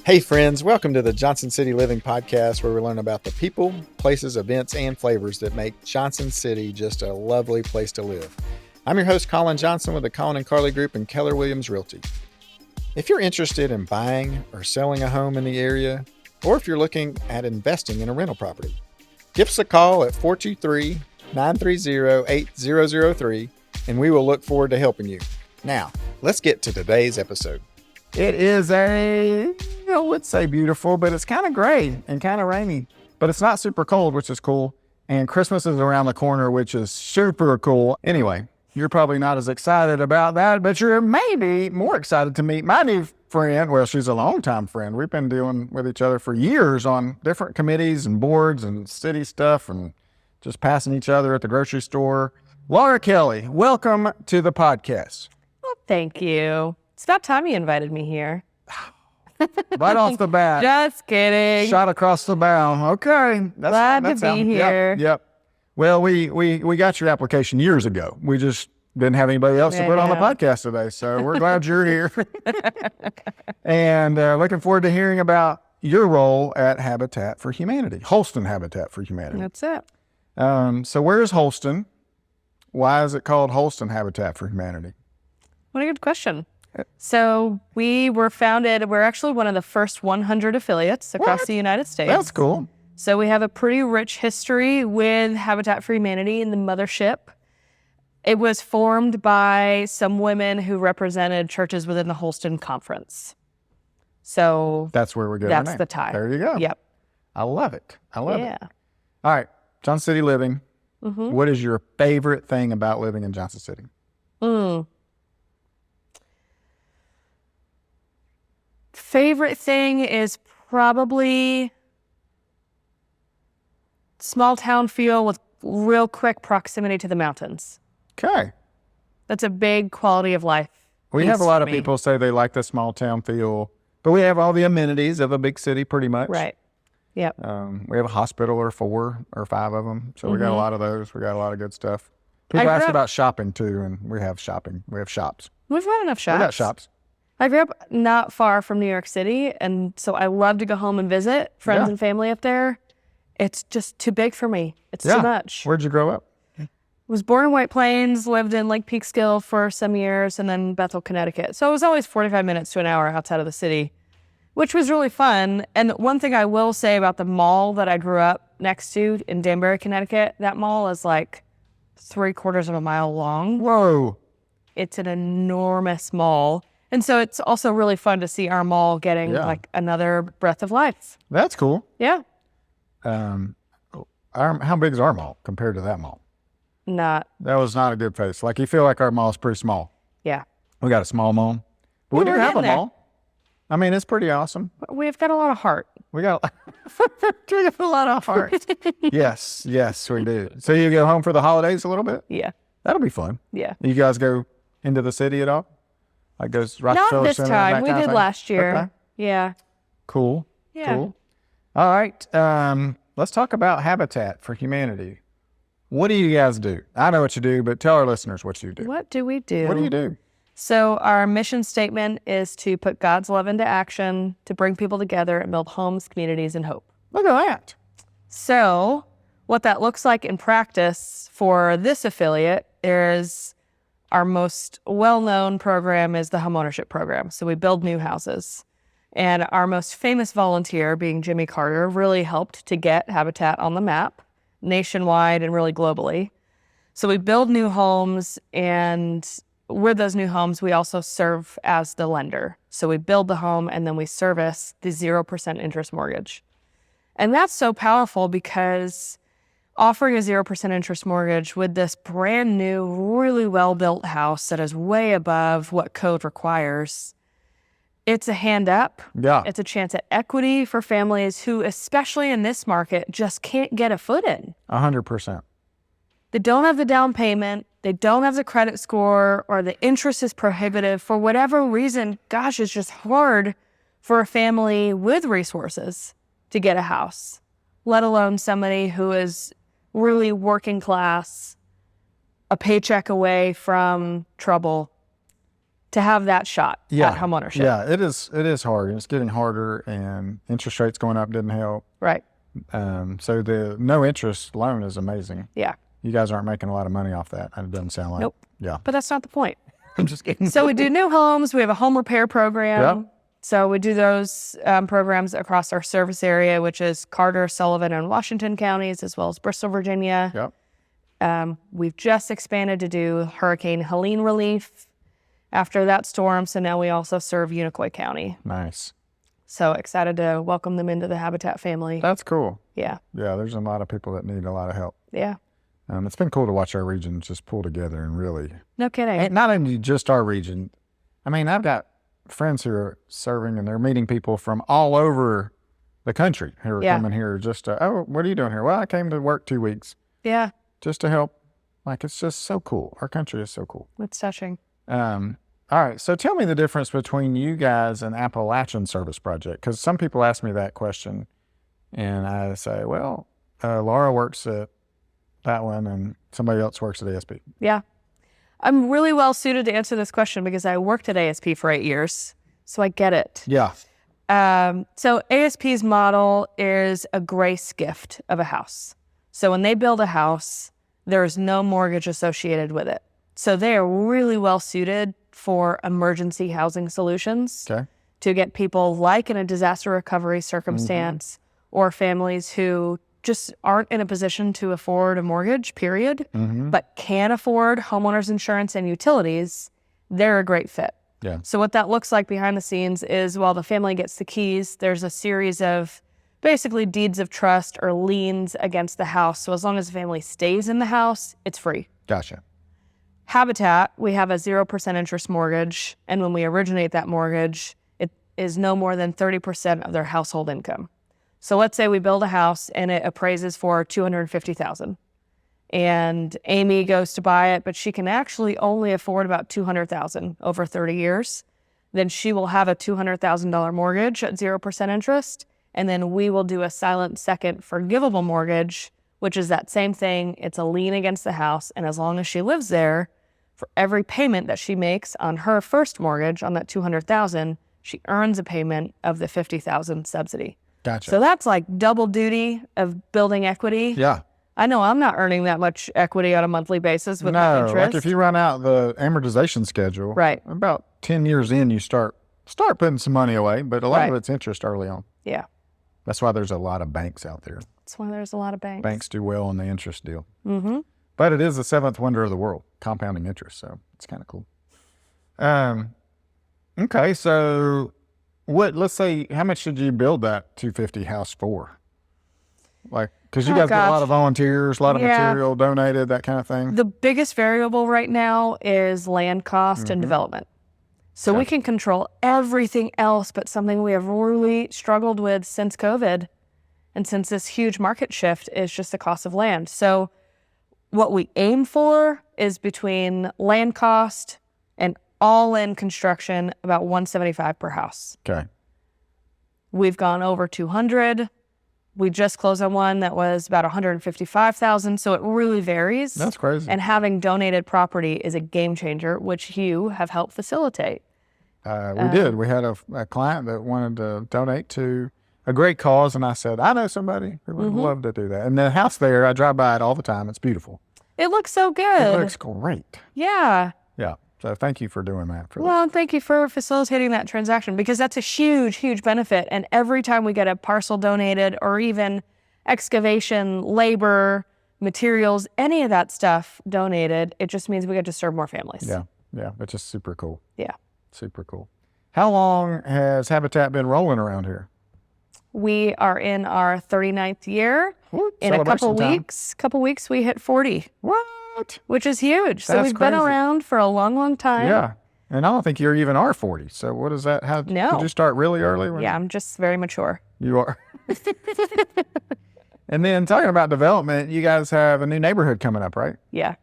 Hey friends, welcome to the Johnson City Living Podcast, where we learn about the people, places, events, and flavors that make Johnson City just a lovely place to live. I'm your host, Colin Johnson, with the Colin and Carly Group and Keller Williams Realty. If you're interested in buying or selling a home in the area, or if you're looking at investing in a rental property, give us a call at 423-930-8003, and we will look forward to helping you. Now, let's get to today's episode. It is I would say beautiful, but it's kind of gray and kind of rainy. But it's not super cold, which is cool. And Christmas is around the corner, which is super cool. Anyway, you're probably not as excited about that, but you're maybe more excited to meet my new friend. Well, she's a longtime friend. We've been dealing with each other for years on different committees and boards and city stuff and just passing each other at the grocery store. Laura Kelly, welcome to the podcast. Well, thank you. It's about time you invited me here. Right off the bat. Just kidding. Shot across the bow. Okay. Glad to be here. Yep. Well, we got your application years ago. We just didn't have anybody else to put on the podcast today. So we're glad you're here. And looking forward to hearing about your role at Habitat for Humanity, Holston Habitat for Humanity. That's it. So where is Holston? Why is it called Holston Habitat for Humanity? What a good question. So we're actually one of the first 100 affiliates across the United States. That's cool. So we have a pretty rich history with Habitat for Humanity and the mothership. It was formed by some women who represented churches within the Holston Conference. So that's where we're getting That's the tie. There you go. Yep. I love it. All Yeah. right. Johnson City Living. Mm-hmm. What is your favorite thing about living in Johnson City? Favorite thing is probably small town feel with real quick proximity to the mountains. Okay. That's a big quality of life. We have a lot of people say they like the small town feel, but we have all the amenities of a big city pretty much. Right. Yep. We have a hospital or 4 or 5 of them. So we got a lot of those. We got a lot of good stuff. People ask about shopping too, and we have shopping. We have shops. We've got enough shops. We got shops. I grew up not far from New York City, and so I love to go home and visit friends and family up there. It's just too big for me. It's too much. Where'd you grow up? Was born in White Plains, lived in Lake Peekskill for some years, and then Bethel, Connecticut. So it was always 45 minutes to an hour outside of the city, which was really fun. And one thing I will say about the mall that I grew up next to in Danbury, Connecticut, that mall is like 3/4 of a mile long. Whoa. It's an enormous mall. And so it's also really fun to see our mall getting like another breath of life. That's cool. Yeah. How big is our mall compared to that mall? That was not a good face. Like, you feel like our mall is pretty small. Yeah. We got a small mall. But we do have a mall. I mean, it's pretty awesome. We've got a lot of heart. We got a lot of heart. Yes, we do. So you go home for the holidays a little bit? Yeah. That'll be fun. Yeah. You guys go into the city at all? Like those Rockefeller Not this Center time. We did last year. Okay. Yeah. Cool. Yeah. Cool. All right. Let's talk about Habitat for Humanity. What do you guys do? I know what you do, but tell our listeners what you do. What do we do? What do you do? So our mission statement is to put God's love into action, to bring people together and build homes, communities, and hope. Look at that. So what that looks like in practice for this affiliate is our most well-known program is the homeownership program. So we build new houses. And our most famous volunteer, being Jimmy Carter, really helped to get Habitat on the map nationwide and really globally. So we build new homes, and with those new homes, we also serve as the lender. So we build the home and then we service the 0% interest mortgage. And that's so powerful because offering a 0% interest mortgage with this brand new, really well-built house that is way above what code requires, it's a hand up. Yeah. It's a chance at equity for families who, especially in this market, just can't get a foot in. 100%. They don't have the down payment, they don't have the credit score, or the interest is prohibitive. For whatever reason, gosh, it's just hard for a family with resources to get a house, let alone somebody who is really working class, a paycheck away from trouble. to have that shot Yeah. at homeownership. Yeah, it is hard. It's getting harder, and interest rates going up didn't help. Right. So the no interest loan is amazing. Yeah. You guys aren't making a lot of money off that. It doesn't sound like. Nope. Yeah. But that's not the point. I'm just kidding. So we do new homes. We have a home repair program. Yep. So we do those programs across our service area, which is Carter, Sullivan, and Washington counties, as well as Bristol, Virginia. Yep. We've just expanded to do Hurricane Helene relief after that storm. So now we also serve Unicoi County. Nice. So excited to welcome them into the Habitat family. That's cool. Yeah. Yeah, there's a lot of people that need a lot of help. Yeah. It's been cool to watch our region just pull together and really. No kidding. And not only just our region. I mean, I've got friends who are serving and they're meeting people from all over the country who are coming here just to, oh, what are you doing here? Well, I came to work 2 weeks. Yeah. Just to help. Like, it's just so cool. Our country is so cool. It's touching. All right. So tell me the difference between you guys and Appalachian Service Project, because some people ask me that question and I say, well, Laura works at that one and somebody else works at ASP. Yeah. I'm really well suited to answer this question because I worked at ASP for 8 years. So I get it. Yeah. So ASP's model is a grace gift of a house. So when they build a house, there is no mortgage associated with it. So they are really well suited for emergency housing solutions to get people like in a disaster recovery circumstance or families who just aren't in a position to afford a mortgage, period, but can afford homeowners insurance and utilities. They're a great fit. Yeah. So what that looks like behind the scenes is while the family gets the keys, there's a series of basically deeds of trust or liens against the house. So as long as the family stays in the house, it's free. Gotcha. Habitat, we have a 0% interest mortgage. And when we originate that mortgage, it is no more than 30% of their household income. So let's say we build a house and it appraises for $250,000. And Amy goes to buy it, but she can actually only afford about $200,000 over 30 years. Then she will have a $200,000 mortgage at 0% interest. And then we will do a silent second forgivable mortgage, which is that same thing. It's a lien against the house. And as long as she lives there, for every payment that she makes on her first mortgage on that $200,000, she earns a payment of the $50,000 subsidy. Gotcha. So that's like double duty of building equity. Yeah. I know I'm not earning that much equity on a monthly basis with my interest. Like if you run out the amortization schedule, right, about 10 years in, you start putting some money away, but a lot of it's interest early on. Yeah. That's why there's a lot of banks out there. That's why there's a lot of banks. Banks do well on the interest deal. But it is the seventh wonder of the world, compounding interest. So it's kind of cool. Okay. So let's say, how much did you build that 250 house for? Like, because you guys get a lot of volunteers, a lot of material donated, that kind of thing. The biggest variable right now is land cost and development. So we can control everything else, but something we have really struggled with since COVID and since this huge market shift is just the cost of land. So what we aim for is between land cost and all-in construction, about $175 per house. Okay. We've gone over 200. We just closed on one that was about $155,000. So it really varies. That's crazy. And having donated property is a game changer, which you have helped facilitate. We did. We had a client that wanted to donate to a great cause, and I said, I know somebody who would love to do that. And the house there, I drive by it all the time. It's beautiful. It looks so good. It looks great. Yeah. Yeah. So thank you for doing that. Well, thank you for facilitating that transaction, because that's a huge, huge benefit. And every time we get a parcel donated or even excavation, labor, materials, any of that stuff donated, it just means we get to serve more families. Yeah. Yeah. It's just super cool. Yeah. Super cool. How long has Habitat been rolling around here? We are in our 39th year. What? In a couple weeks, we hit 40. What? Which is huge. So That's we've been crazy. around for a long, long time. Yeah. And I don't think you even are 40. So what is that? No. Did you start really early? Yeah, I'm just very mature. You are. And then talking about development, you guys have a new neighborhood coming up, right? Yeah.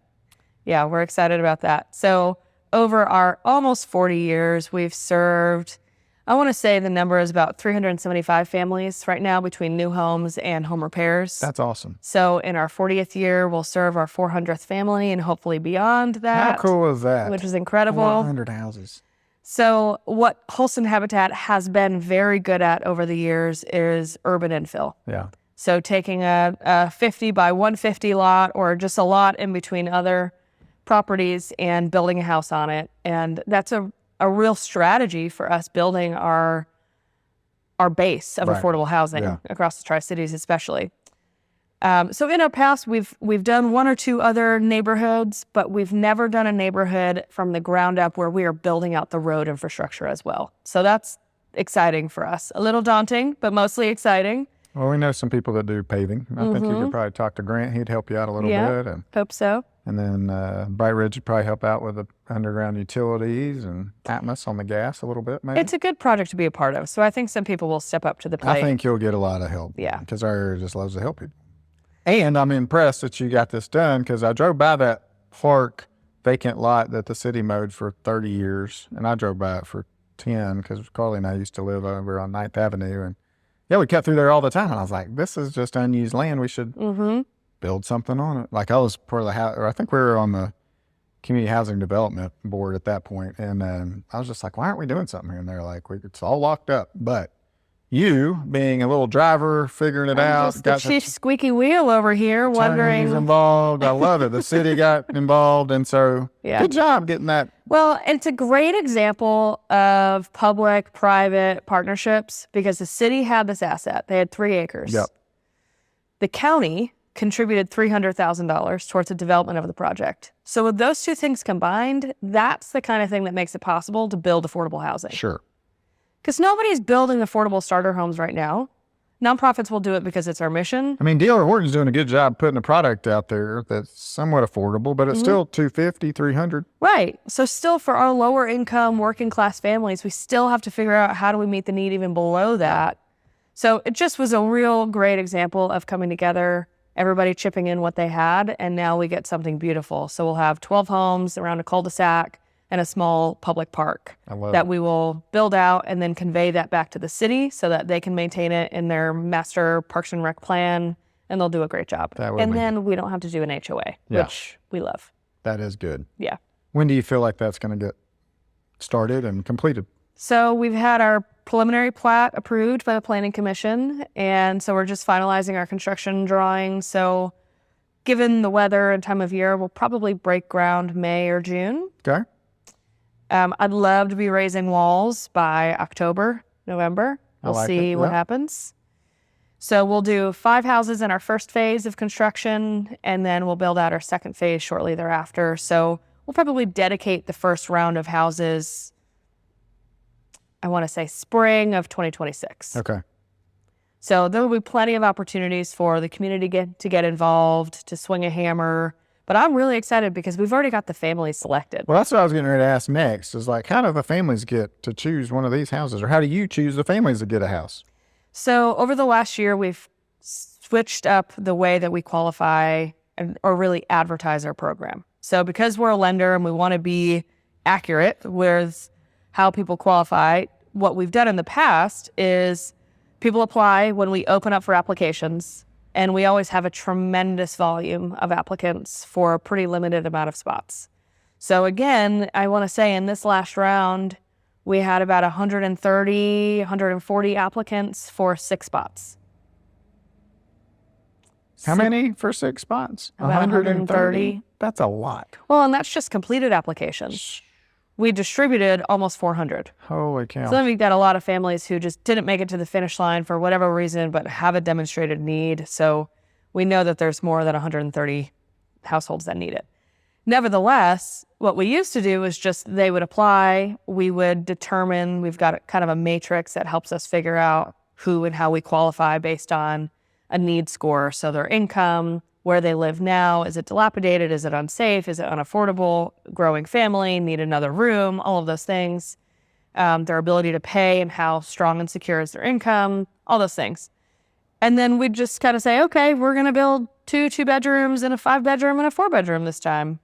Yeah, we're excited about that. So over our almost 40 years, we've served, I want to say the number is about 375 families right now between new homes and home repairs. That's awesome. So in our 40th year, we'll serve our 400th family and hopefully beyond that. How cool is that? Which is incredible. 400 houses. So what Holston Habitat has been very good at over the years is urban infill. Yeah. So taking a 50 by 150 lot or just a lot in between other properties and building a house on it. And that's a real strategy for us building our base of affordable housing across the Tri-Cities especially. So in our past, we've done one or two other neighborhoods, but we've never done a neighborhood from the ground up where we are building out the road infrastructure as well. So that's exciting for us. A little daunting, but mostly exciting. Well, we know some people that do paving. I think you could probably talk to Grant. He'd help you out a little bit. And hope so. And then Bright Ridge would probably help out with the underground utilities and Atmos on the gas a little bit, maybe. It's a good project to be a part of. So I think some people will step up to the plate. I think you'll get a lot of help. Yeah. Because our area just loves to help people. And I'm impressed that you got this done because I drove by that park vacant lot that the city mowed for 30 years. And I drove by it for 10 because Carly and I used to live over on 9th Avenue. And yeah, we cut through there all the time. And I was like, this is just unused land. We should build something on it. Like I was part of the house, or I think we were on the community housing development board at that point. And I was just like, why aren't we doing something here? And they're like, it's all locked up. But you, being a little driver, figuring it out. Just the chief squeaky wheel over here, wondering. Attorneys involved. I love it. The city got involved. And so good job getting that. Well, and it's a great example of public-private partnerships because the city had this asset. They had 3 acres. Yep. The county contributed $300,000 towards the development of the project. So with those two things combined, that's the kind of thing that makes it possible to build affordable housing. Sure. Because nobody's building affordable starter homes right now. Nonprofits will do it because it's our mission. I mean, D.R. Horton's doing a good job putting a product out there that's somewhat affordable, but it's still $250, $300. Right. So still for our lower income working class families, we still have to figure out how do we meet the need even below that. So it just was a real great example of coming together, everybody chipping in what they had, and now we get something beautiful. So we'll have 12 homes around a cul-de-sac and a small public park that we will build out and then convey that back to the city so that they can maintain it in their master Parks and Rec plan, and they'll do a great job. And then we don't have to do an HOA, which we love. That is good. Yeah. When do you feel like that's going to get started and completed? So we've had our preliminary plat approved by the Planning Commission, and so we're just finalizing our construction drawings. So given the weather and time of year, we'll probably break ground May or June. Okay. I'd love to be raising walls by October, November. We'll see what happens. So we'll do 5 houses in our first phase of construction, and then we'll build out our second phase shortly thereafter. So we'll probably dedicate the first round of houses, I want to say spring of 2026. Okay. So there will be plenty of opportunities for the community to get involved, to swing a hammer. But I'm really excited because we've already got the families selected. Well, that's what I was getting ready to ask next is like, how do the families get to choose one of these houses, or how do you choose the families to get a house? So over the last year, we've switched up the way that we qualify or really advertise our program. So because we're a lender and we want to be accurate with how people qualify, what we've done in the past is people apply when we open up for applications. And we always have a tremendous volume of applicants for a pretty limited amount of spots. So again, I want to say in this last round, we had about 130, 140 applicants for 6 spots. How many for 6 spots? About 130. That's a lot. Well, and that's just completed applications. We distributed almost 400. Holy cow. So then we've got a lot of families who just didn't make it to the finish line for whatever reason, but have a demonstrated need. So we know that there's more than 130 households that need it. Nevertheless, what we used to do is just they would apply. We would determine, we've got kind of a matrix that helps us figure out who and how we qualify based on a need score. So their income, where they live now, is it dilapidated? Is it unsafe? Is it unaffordable? Growing family, need another room, all of those things. Their ability to pay and how strong and secure is their income, all those things. And then we'd just kind of say, okay, we're going to build 2 2-bedrooms and a 5-bedroom and a 4-bedroom this time.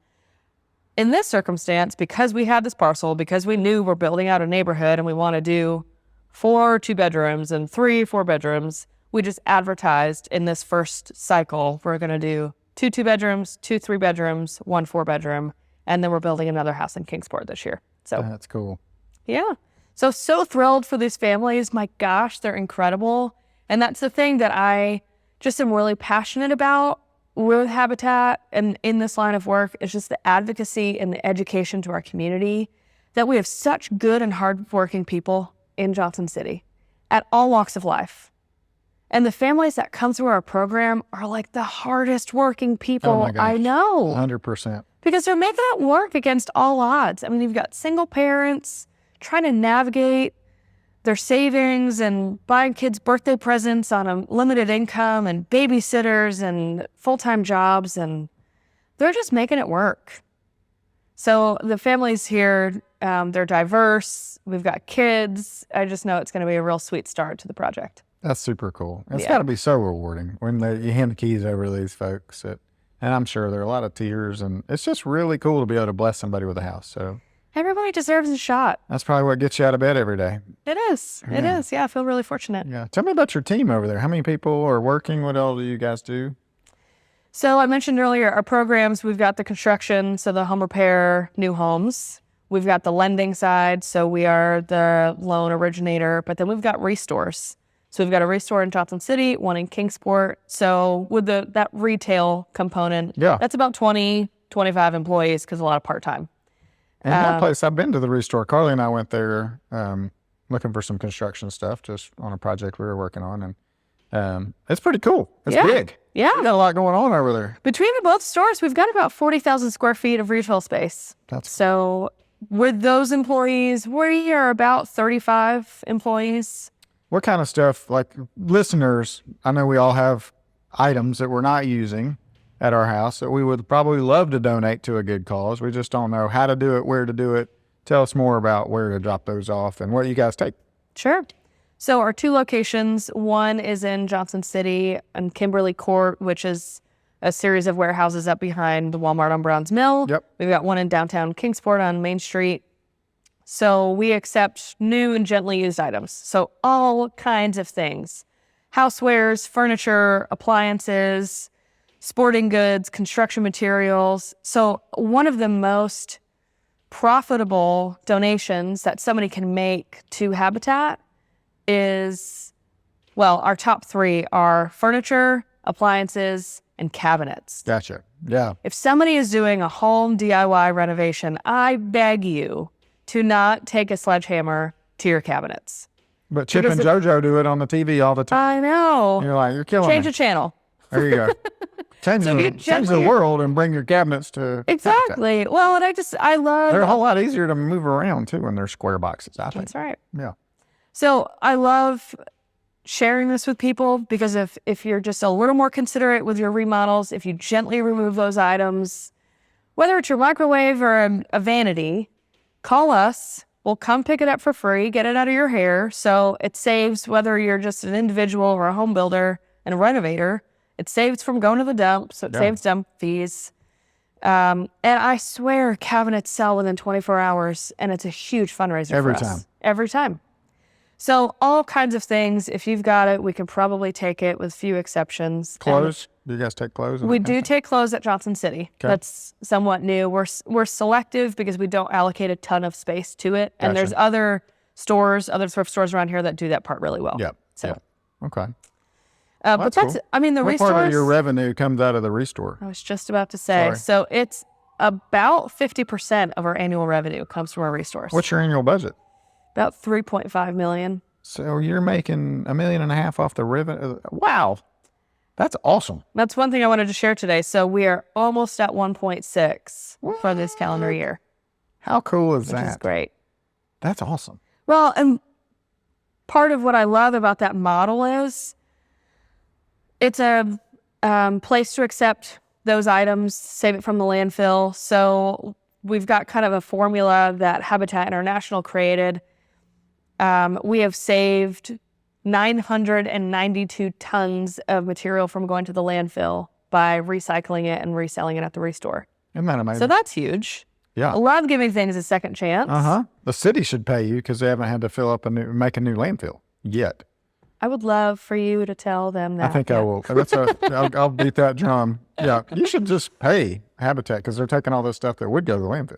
In this circumstance, because we had this parcel, because we knew we're building out a neighborhood and we want to do 4 2-bedrooms and 3 4-bedrooms, we just advertised in this first cycle, we're going to do 2 2-bedrooms, 2 3-bedrooms, 1 4-bedroom, and then we're building another house in Kingsport this year. So that's cool. Yeah. So thrilled for these families. My gosh, they're incredible. And that's the thing that I just am really passionate about with Habitat and in this line of work is just the advocacy and the education to our community, that we have such good and hardworking people in Johnson City at all walks of life. And the families that come through our program are like the hardest working people I know. 100%. Because they're making it work against all odds. I mean, you've got single parents trying to navigate their savings and buying kids birthday presents on a limited income and babysitters and full-time jobs, and they're just making it work. So the families here, they're diverse. We've got kids. I just know it's going to be a real sweet start to the project. That's super cool. It's got to be so rewarding when you hand the keys over to these folks. And I'm sure there are a lot of tears, and it's just really cool to be able to bless somebody with a house. So everybody deserves a shot. That's probably what gets you out of bed every day. It is. Yeah. It is. Yeah, I feel really fortunate. Yeah. Tell me about your team over there. How many people are working? What all do you guys do? So I mentioned earlier our programs, we've got the construction, so the home repair, new homes. We've got the lending side, so we are the loan originator, but then we've got restores. So we've got a restore in Johnson City, one in Kingsport. So with that retail component, that's about 20, 25 employees because a lot of part-time. And that place, I've been to the restore. Carly and I went there looking for some construction stuff just on a project we were working on. And it's pretty cool. It's big. Yeah. You got a lot going on over there. Between the both stores, we've got about 40,000 square feet of retail space. So with those employees, we are about 35 employees. What kind of stuff, like listeners, I know we all have items that we're not using at our house that we would probably love to donate to a good cause. We just don't know how to do it, where to do it. Tell us more about where to drop those off and what you guys take. Sure. So our two locations, one is in Johnson City and Kimberly Court, which is a series of warehouses up behind the Walmart on Browns Mill. Yep. We've got one in downtown Kingsport on Main Street. So we accept new and gently used items. So all kinds of things. Housewares, furniture, appliances, sporting goods, construction materials. So one of the most profitable donations that somebody can make to Habitat is, well, our top three are furniture, appliances, and cabinets. Gotcha. Yeah. If somebody is doing a home DIY renovation, I beg you to not take a sledgehammer to your cabinets. But Chip and JoJo do it on the TV all the time. I know. You're like, you're killing Change me. the channel. There you go. Change the world and bring your cabinets to Exactly. Habitat. Well, and I love... They're a whole lot easier to move around, too, when they're square boxes, I think. That's right. Yeah. So I love sharing this with people because if you're just a little more considerate with your remodels, if you gently remove those items, whether it's your microwave or a vanity, call us. We'll come pick it up for free, get it out of your hair. So it saves, whether you're just an individual or a home builder and a renovator, it saves from going to the dump. So it saves dump fees. And I swear cabinets sell within 24 hours and it's a huge fundraiser Every for us. time. Every time. So all kinds of things. If you've got it, we can probably take it with few exceptions. Clothes? Do you guys take clothes? We do take clothes at Johnson City. Okay. That's somewhat new. We're selective because we don't allocate a ton of space to it. And there's other stores, other thrift stores around here that do that part really well. Yep. So. Yep. Okay. But that's, cool. I mean, the restores. What part of your revenue comes out of the restore? I was just about to say. Sorry. So it's about 50% of our annual revenue comes from our restores. What's your annual budget? About $3.5 million. So you're making $1.5 million off the revenue. Wow. That's awesome. That's one thing I wanted to share today. So we are almost at 1.6 for this calendar year. How cool is that? Which is great. That's awesome. Well, and part of what I love about that model is it's a place to accept those items, save it from the landfill. So we've got kind of a formula that Habitat International created. We have saved 992 tons of material from going to the landfill by recycling it and reselling it at the restore. Isn't that amazing? So that's huge. Yeah. I love giving things a second chance. The city should pay you because they haven't had to make a new landfill yet. I would love for you to tell them that. I think I will. I'll beat that drum. Yeah. You should just pay Habitat because they're taking all this stuff that would go to the landfill.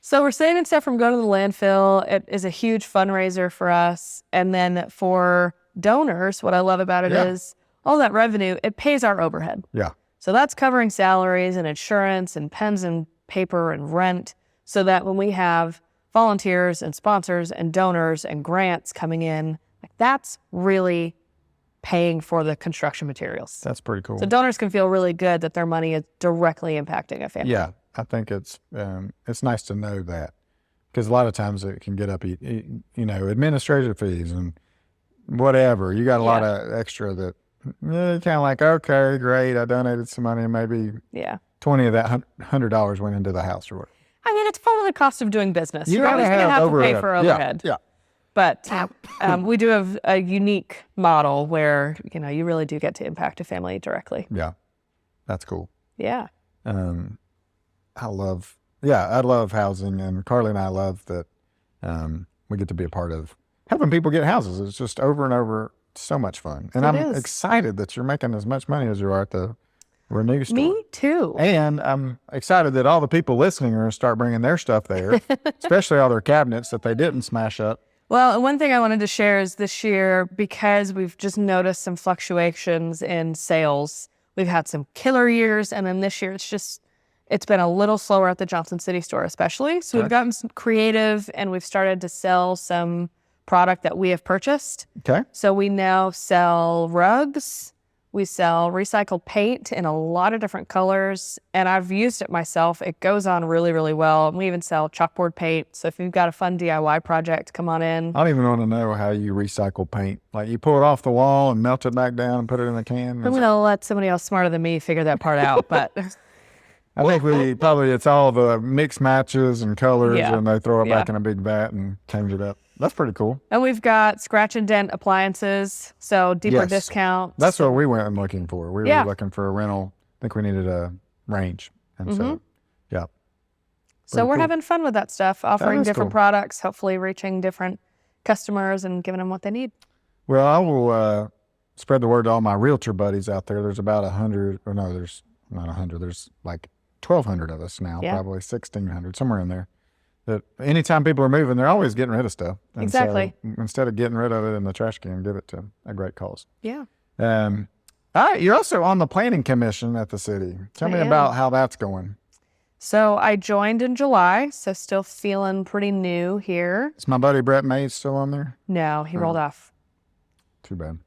So we're saving stuff from going to the landfill. It is a huge fundraiser for us. And then for donors, what I love about it is all that revenue, it pays our overhead. Yeah. So that's covering salaries and insurance and pens and paper and rent, so that when we have volunteers and sponsors and donors and grants coming in, like that's really paying for the construction materials. That's pretty cool. So donors can feel really good that their money is directly impacting a family. Yeah, I think it's nice to know that, because a lot of times it can get up, administrative fees and whatever. You got a lot of extra that kind of like, okay, great, I donated some money, and maybe 20 of that $100 went into the house or whatever. I mean, it's part of the cost of doing business. You're always going to have to pay for overhead. Yeah. But we do have a unique model where, you really do get to impact a family directly. Yeah. That's cool. Yeah. I love housing, and Carly and I love that we get to be a part of helping people get houses. It's just over and over so much fun. And I'm excited that you're making as much money as you are at the Renew store. Me too. And I'm excited that all the people listening are going to start bringing their stuff there, especially all their cabinets that they didn't smash up. Well, one thing I wanted to share is this year, because we've just noticed some fluctuations in sales, we've had some killer years, and then this year it's been a little slower at the Johnson City store especially. So we've gotten some creative, and we've started to sell some product that we have purchased. Okay. So we now sell rugs. We sell recycled paint in a lot of different colors, and I've used it myself. It goes on really, really well. And we even sell chalkboard paint. So if you've got a fun DIY project, come on in. I don't even want to know how you recycle paint. Like, you pull it off the wall and melt it back down and put it in a can. I'm going to let somebody else smarter than me figure that part out. But I think it's all the mix matches and colors, and they throw it back in a big vat and change it up. That's pretty cool. And we've got scratch and dent appliances, so deeper discounts. That's what we went looking for. We were looking for a rental. I think we needed a range. And so we're having fun with that stuff, offering different products, hopefully reaching different customers and giving them what they need. Well, I will spread the word to all my realtor buddies out there. There's about 100, or no, there's not 100. There's like 1,200 of us now, probably 1,600, somewhere in there. That anytime people are moving, they're always getting rid of stuff. And exactly. So instead of getting rid of it in the trash can, give it to a great cause. Yeah. All right. You're also on the planning commission at the city. Tell me about how that's going. So I joined in July, so still feeling pretty new here. Is my buddy Brett Mays still on there? No, he rolled off. Too bad.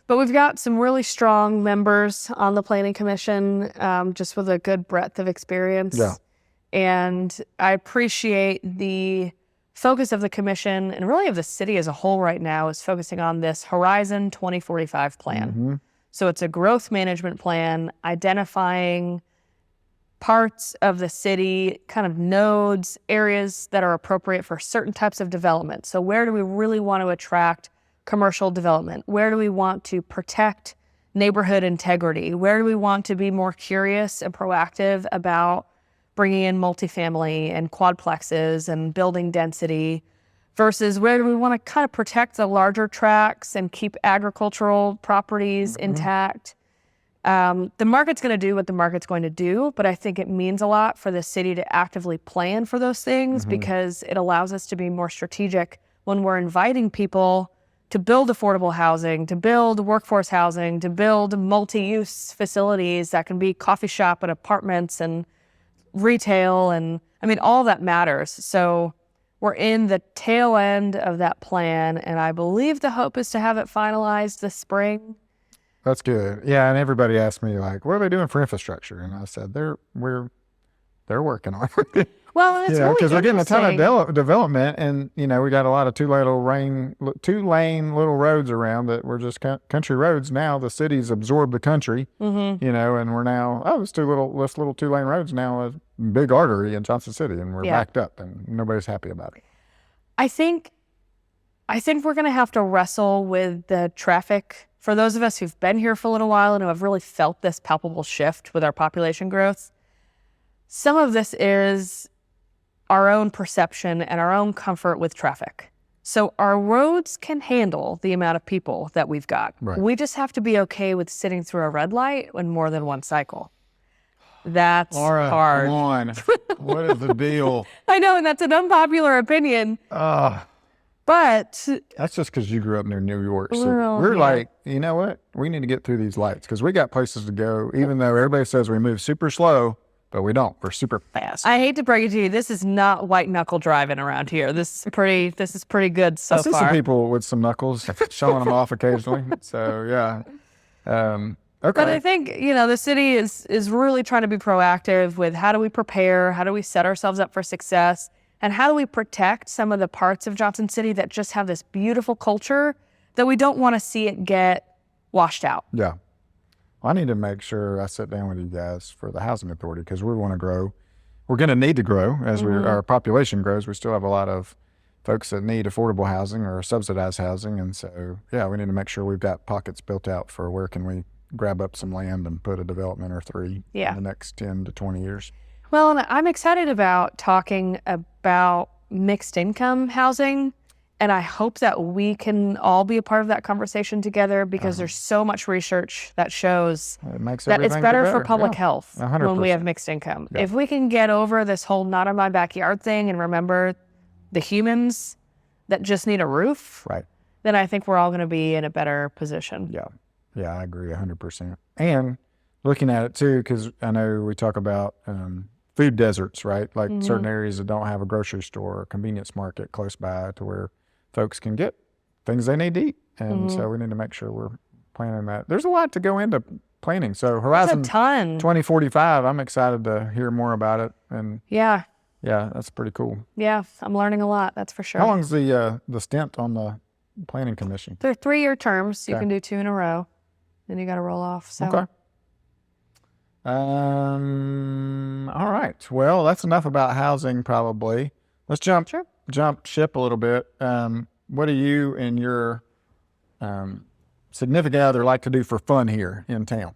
But we've got some really strong members on the planning commission, just with a good breadth of experience. Yeah. And I appreciate the focus of the commission, and really of the city as a whole right now, is focusing on this Horizon 2045 plan. Mm-hmm. So it's a growth management plan, identifying parts of the city, kind of nodes, areas that are appropriate for certain types of development. So where do we really want to attract commercial development? Where do we want to protect neighborhood integrity? Where do we want to be more curious and proactive about bringing in multifamily and quadplexes and building density, versus where do we want to kind of protect the larger tracts and keep agricultural properties intact? The market's going to do what the market's going to do, but I think it means a lot for the city to actively plan for those things, because it allows us to be more strategic when we're inviting people to build affordable housing, to build workforce housing, to build multi-use facilities that can be coffee shop and apartments and retail, and I mean, all that matters. So we're in the tail end of that plan, and I believe the hope is to have it finalized this spring. That's good. Yeah, and everybody asked me, like, what are they doing for infrastructure? And I said, they're working on it. Well, it's really because we're getting a ton of development, and we got a lot of two-lane little roads around that were just country roads. Now the city's absorbed the country, and we're now this little two-lane roads now a big artery in Johnson City, and we're backed up, and nobody's happy about it. I think we're going to have to wrestle with the traffic. For those of us who've been here for a little while and who have really felt this palpable shift with our population growth, some of this is our own perception and our own comfort with traffic. So our roads can handle the amount of people that we've got. Right. We just have to be okay with sitting through a red light in more than one cycle. That's Laura, hard. come on. What is the deal? I know, and that's an unpopular opinion. But That's just because you grew up near New York. So Well, we're yeah. like, you know what? We need to get through these lights because we got places to go, even though everybody says we move super slow, but we don't. We're super fast. I hate to break it to you, this is not white knuckle driving around here. This is pretty good so I see far. some people with some knuckles showing them off occasionally. So, yeah. Okay. But I think, the city is really trying to be proactive with how do we prepare, how do we set ourselves up for success, and how do we protect some of the parts of Johnson City that just have this beautiful culture that we don't want to see it get washed out. Yeah. Well, I need to make sure I sit down with you guys for the housing authority because we want to grow. We're going to need to grow as our population grows. We still have a lot of folks that need affordable housing or subsidized housing. And so, yeah, we need to make sure we've got pockets built out for where can we grab up some land and put a development or three in the next 10 to 20 years. Well, and I'm excited about talking about mixed income housing, and I hope that we can all be a part of that conversation together because there's so much research that shows It makes that it's everything better for public Yeah. health 100%. when we have mixed income. Yeah. If we can get over this whole not in my backyard thing and remember the humans that just need a roof, Right. then I think we're all going to be in a better position. Yeah. Yeah, I agree 100%. And looking at it too, because I know we talk about food deserts, right? Like certain areas that don't have a grocery store or convenience market close by to where folks can get things they need to eat. And so we need to make sure we're planning that. There's a lot to go into planning. So Horizon That's a ton. 2045, I'm excited to hear more about it. And Yeah. yeah, that's pretty cool. Yeah. I'm learning a lot. That's for sure. How long's the stint on the planning commission? They're 3-year terms. You Okay. can do 2 in a row. Then you got to roll off. So. Okay. All right. Well, that's enough about housing probably. Let's jump ship a little bit. What do you and your significant other like to do for fun here in town?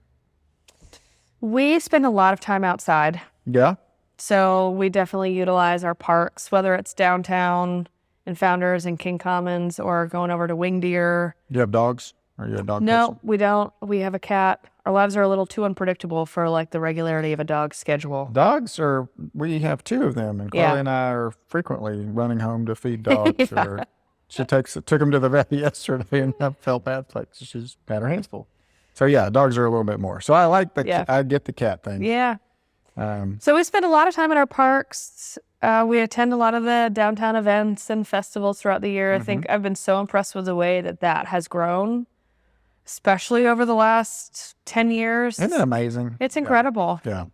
We spend a lot of time outside. Yeah. So we definitely utilize our parks, whether it's downtown in Founders and King Commons or going over to Wing Deer. Do you have dogs? Are you a dog No, person? we don't. We have a cat. Our lives are a little too unpredictable for like the regularity of a dog's schedule. Dogs are, we have 2 of them, and Carly and I are frequently running home to feed dogs. Or she took them to the vet yesterday and I felt bad. Like she's had her hands full. So yeah, dogs are a little bit more. So I like I get the cat thing. Yeah. So we spend a lot of time in our parks. We attend a lot of the downtown events and festivals throughout the year. I think I've been so impressed with the way that has grown, especially over the last 10 years. Isn't it amazing? It's incredible. Yeah.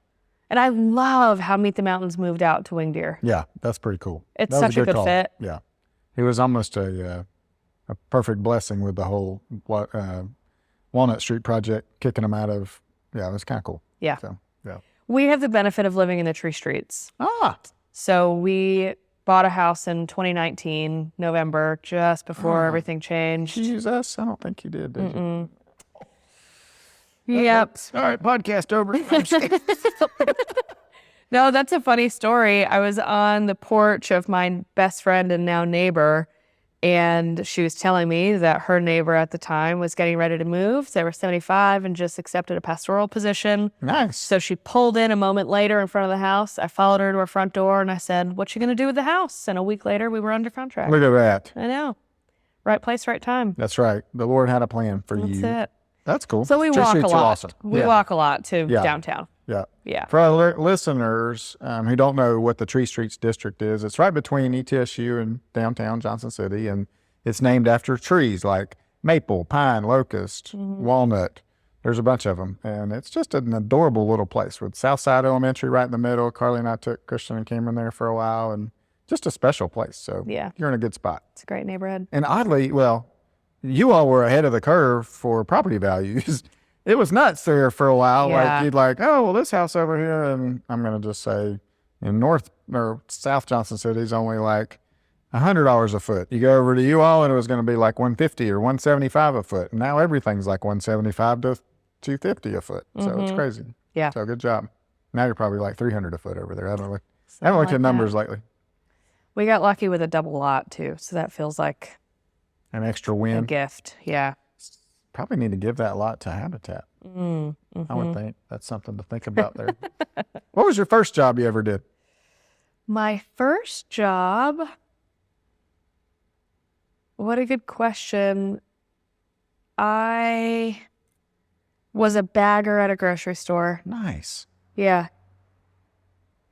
And I love how Meet the Mountains moved out to Wing Deer. Yeah, that's pretty cool. It's That was such a good call. fit. Yeah. It was almost a perfect blessing with the whole Walnut Street project, kicking them out of, it was kind of cool. Yeah. So, yeah. We have the benefit of living in the tree streets. Ah. So we bought a house in 2019, November, just before everything changed. Did you use us? I don't think you did you? Yep. All right, podcast over. I'm just kidding. No, that's a funny story. I was on the porch of my best friend and now neighbor, and she was telling me that her neighbor at the time was getting ready to move. They were 75 and just accepted a pastoral position. Nice. So she pulled in a moment later in front of the house. I followed her to her front door and I said, "What you going to do with the house?" And a week later, we were under contract. Look at that. I know. Right place, right time. That's right. The Lord had a plan for That's you. it. That's cool. So we Tree walk a streets are lot. awesome. We Yeah. walk a lot to Yeah. downtown. Yeah. Yeah. For our listeners who don't know what the Tree Streets District is, it's right between ETSU and downtown Johnson City, and it's named after trees like maple, pine, locust, walnut. There's a bunch of them, and it's just an adorable little place with Southside Elementary right in the middle. Carly and I took Christian and Cameron there for a while, and just a special place. So Yeah. you're in a good spot. It's a great neighborhood. And oddly, you all were ahead of the curve for property values. It was nuts there for a while. Yeah. Like you'd like, oh, well, this house over here, and I'm going to just say in North or South Johnson City is only like $100 a foot. You go over to you all and it was going to be like 150 or 175 a foot. And now everything's like 175 to 250 a foot. So it's crazy. Yeah. So good job. Now you're probably like 300 a foot over there. I haven't looked at numbers lately. We got lucky with a double lot too, so that feels like An extra a win. gift. Yeah. Probably need to give that lot to Habitat. I would think that's something to think about there. What was your first job you ever did? My first job? What a good question. I was a bagger at a grocery store. Nice. Yeah.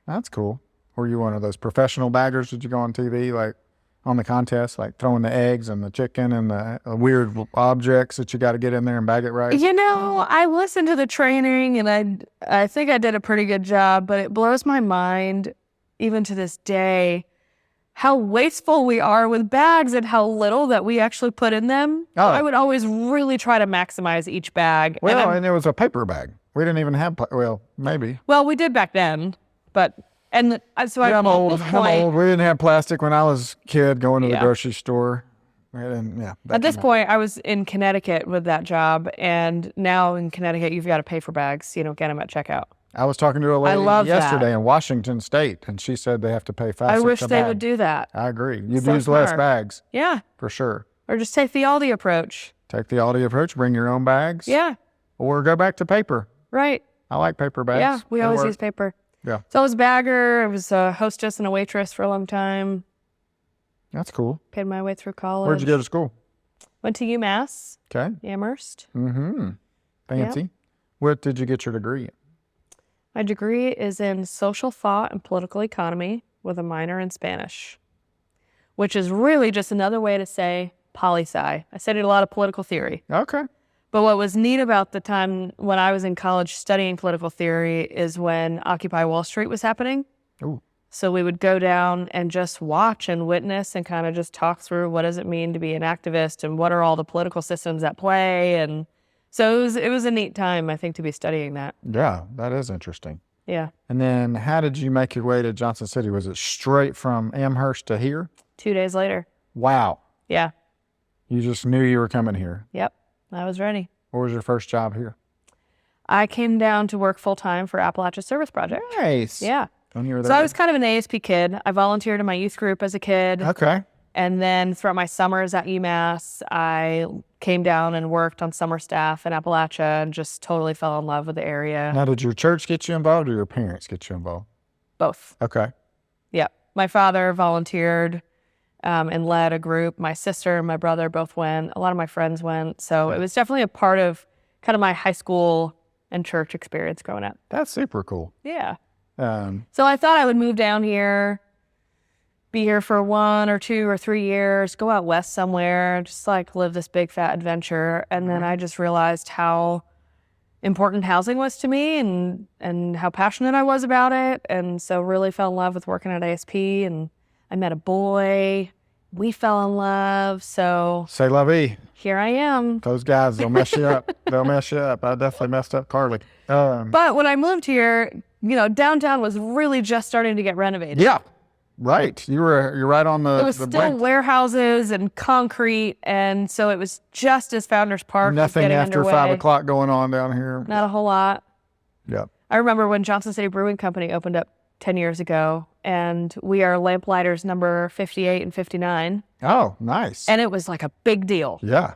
That's cool. Were you one of those professional baggers? Did you go on TV, like on the contest, like throwing the eggs and the chicken and the weird objects that you got to get in there and bag it right? You know, I listened to the training and I think I did a pretty good job, but it blows my mind, even to this day, how wasteful we are with bags and how little that we actually put in them. Oh. I would always really try to maximize each bag. Well, and it was a paper bag. We didn't even have, well, maybe. Well, we did back then, but, and so Yeah, I'm old. I'm old. We didn't have plastic when I was a kid going to the grocery store. At this point, I was in Connecticut with that job, and now in Connecticut, you've got to pay for bags. You don't get them at checkout. I was talking to a lady yesterday in Washington State, and she said they have to pay $5 I wish a they bag. would do that. I agree. You'd So use less smart. bags. Yeah. For sure. Or just take the Aldi approach. Take the Aldi approach, bring your own bags. Yeah. Or go back to paper. Right. I like paper bags. Yeah. We They always work. use paper. Yeah. So I was a bagger. I was a hostess and a waitress for a long time. That's cool. Paid my way through college. Where'd you go to school? Went to UMass. Okay. Amherst. Mm-hmm. Fancy. Yep. What did you get your degree in? My degree is in social thought and political economy with a minor in Spanish, which is really just another way to say poli-sci. I studied a lot of political theory. Okay. But what was neat about the time when I was in college studying political theory is when Occupy Wall Street was happening. Ooh. So we would go down and just watch and witness and kind of just talk through what does it mean to be an activist and what are all the political systems at play. And so it was a neat time, I think, to be studying that. Yeah, that is interesting. Yeah. And then how did you make your way to Johnson City? Was it straight from Amherst to here? 2 days later. Wow. Yeah. You just knew you were coming here. Yep. I was ready. What was your first job here? I came down to work full-time for Appalachia Service Project. Nice. Yeah. When you were So there. I was kind of an ASP kid. I volunteered in my youth group as a kid. Okay. And then throughout my summers at UMass, I came down and worked on summer staff in Appalachia and just totally fell in love with the area. Now, did your church get you involved or your parents get you involved? Both. Okay. Yep. My father volunteered and led a group. My sister and my brother both went. A lot of my friends went. So it was definitely a part of kind of my high school and church experience growing up. That's super cool. Yeah. Um, So I thought I would move down here, be here for 1 or 2 or 3 years, go out west somewhere, just like live this big fat adventure. And then I just realized how important housing was to me and how passionate I was about it. And so really fell in love with working at ASP, and I met a boy. We fell in love. So say la vie. here I am. Those guys, they'll mess you up. They'll mess you up. I definitely messed up Carly. But when I moved here, downtown was really just starting to get renovated. Yeah. Right. You're right on the It was the still brink. warehouses and concrete, and so it was just as Founders Park was Nothing getting after underway. 5 o'clock going on down here. Not a whole lot. Yeah. I remember when Johnson City Brewing Company opened up 10 years ago, and we are Lamplighters number 58 and 59, Oh, nice. and it was like a big deal. Yeah,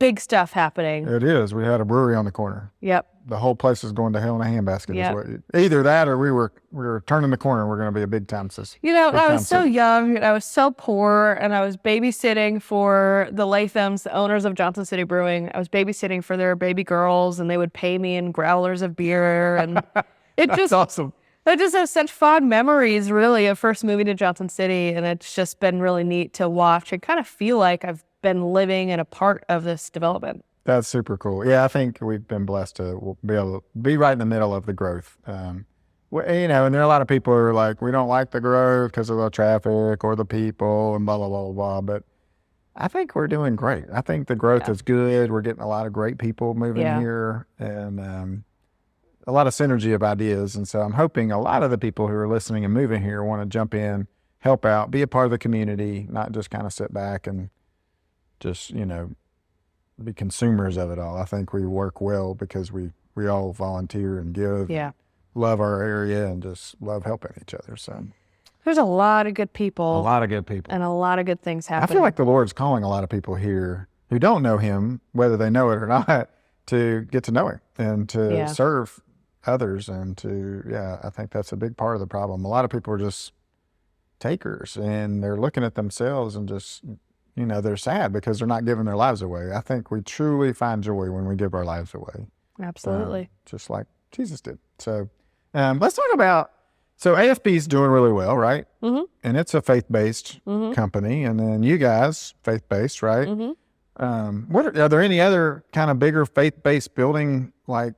Big stuff happening. it is. We had a brewery on the corner. Yep. The whole place is going to hell in a handbasket. Yep. Either that or we were turning the corner. We're going to be a big time sis. I time was so city. young, and I was so poor, and I was babysitting for the Lathams, the owners of Johnson City Brewing. I was babysitting for their baby girls, and they would pay me in growlers of beer, and it That's just awesome. I just have such fond memories, really, of first moving to Johnson City, and it's just been really neat to watch and kind of feel like I've been living and a part of this development. That's super cool. Yeah, I think we've been blessed to be able to be right in the middle of the growth. And there are a lot of people who are like, we don't like the growth because of the traffic or the people and blah, blah, blah, blah. But I think we're doing great. I think the growth is good. We're getting a lot of great people moving here and a lot of synergy of ideas. And so I'm hoping a lot of the people who are listening and moving here want to jump in, help out, be a part of the community, not just kind of sit back and just, be consumers of it all. I think we work well because we all volunteer and give, love our area, and just love helping each other. So There's a lot of good people. a lot of good people. And a lot of good things I happening. feel like the Lord's calling a lot of people here who don't know him, whether they know it or not, to get to know him and to Yeah. serve others and to, I think that's a big part of the problem. A lot of people are just takers and they're looking at themselves and just, they're sad because they're not giving their lives away. I think we truly find joy when we give our lives away. Absolutely. Just like Jesus did. So let's talk about, so AFB is doing really well, right? Mm-hmm. And it's a faith-based company. And then you guys, faith-based, right? Mm-hmm. Are there any other kind of bigger faith-based building, like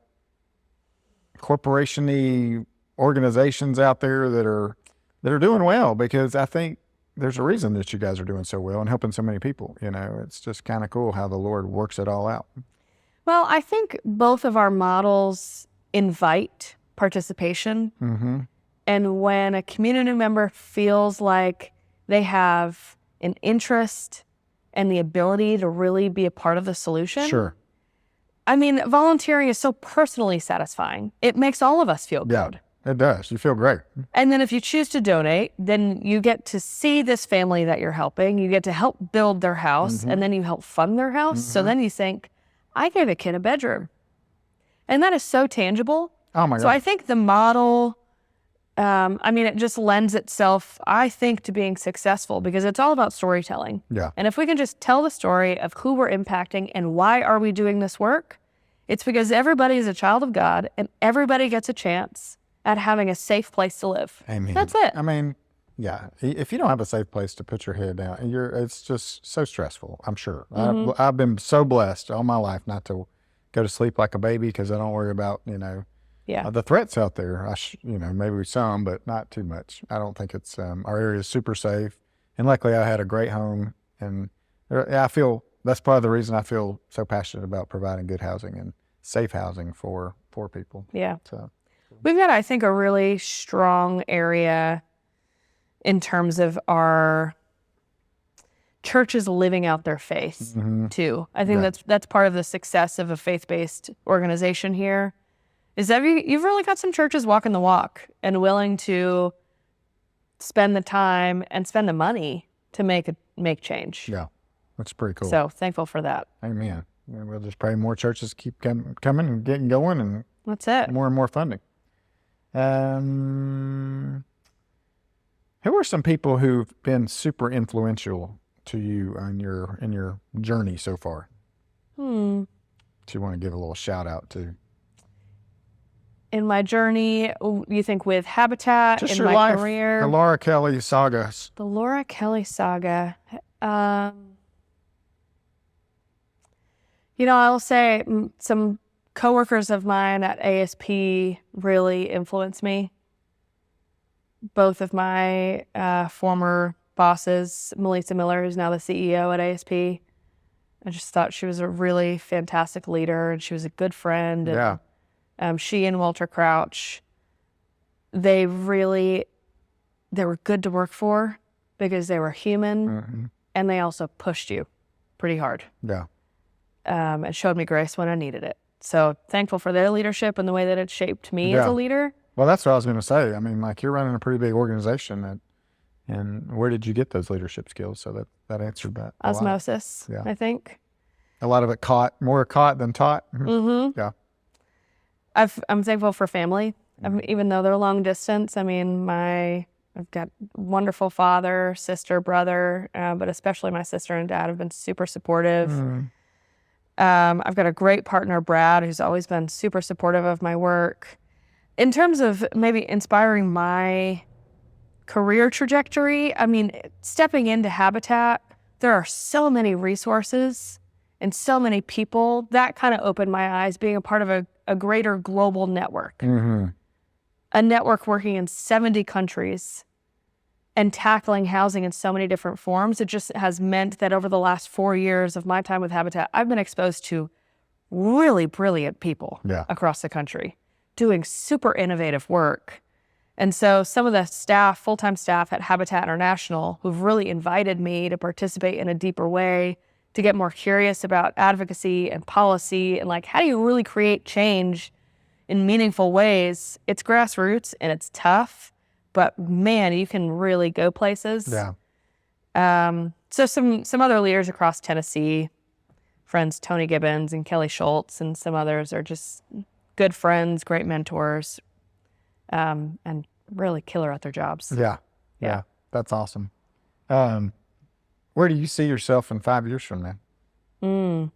corporation-y organizations out there that are doing well? Because I think there's a reason that you guys are doing so well and helping so many people. It's just kind of cool how the Lord works it all out. Well, I think both of our models invite participation. Mm-hmm. And when a community member feels like they have an interest and the ability to really be a part of the solution. Sure. I mean, volunteering is so personally satisfying. It makes all of us feel good. Yeah, it does. You feel great. And then if you choose to donate, then you get to see this family that you're helping. You get to help build their house, and then you help fund their house. So then you think, I gave a kid a bedroom. And that is so tangible. Oh my God. So I think the model, it just lends itself, I think, to being successful because it's all about storytelling. Yeah. And if we can just tell the story of who we're impacting and why are we doing this work, it's because everybody is a child of God and everybody gets a chance at having a safe place to live. Amen. That's it. Yeah. If you don't have a safe place to put your head down, it's just so stressful, I'm sure. I've been so blessed all my life not to go to sleep like a baby because I don't worry about, the threats out there. Maybe some, but not too much. I don't think it's, our area is super safe. And luckily I had a great home. And I feel that's part of the reason I feel so passionate about providing good housing and safe housing for people. Yeah. So we've got, I think, a really strong area in terms of our churches living out their faith too. I think that's part of the success of a faith-based organization here is that you've really got some churches walking the walk and willing to spend the time and spend the money to make change. Yeah, that's pretty cool. So thankful for that. Amen. And we'll just pray more churches keep coming and getting going, and that's it. More and more funding. Who are some people who've been super influential to you in your journey so far? Do you want to give a little shout out to? In my journey, you think with Habitat, just in your my life, career? the Laura Kelly saga. The Laura Kelly saga. I'll say some coworkers of mine at ASP really influenced me. Both of my former bosses, Melissa Miller, who's now the CEO at ASP, I just thought she was a really fantastic leader and she was a good friend. Yeah. And, she and Walter Crouch, they were good to work for because they were human and they also pushed you pretty hard. Yeah. And showed me grace when I needed it. So thankful for their leadership and the way that it shaped me as a leader. Well, that's what I was going to say. You're running a pretty big organization, and where did you get those leadership skills? So that answered that. Osmosis, I think. A lot of it more caught than taught. Yeah. I'm thankful for family, even though they're long distance. I've got wonderful father, sister, brother, but especially my sister and dad have been super supportive. I've got a great partner, Brad, who's always been super supportive of my work. In terms of maybe inspiring my career trajectory, stepping into Habitat, there are so many resources and so many people. That kind of opened my eyes, being a part of a greater global network. A network working in 70 countries and tackling housing in so many different forms. It just has meant that over the last 4 years of my time with Habitat, I've been exposed to really brilliant people across the country doing super innovative work. And so some of the staff, full-time staff at Habitat International, who've really invited me to participate in a deeper way, to get more curious about advocacy and policy and how do you really create change in meaningful ways. It's grassroots and it's tough, but man, you can really go places. Yeah. So some other leaders across Tennessee, friends Tony Gibbons and Kelly Schultz and some others are just good friends, great mentors, and really killer at their jobs. Yeah. That's awesome. Where do you see yourself in 5 years from now?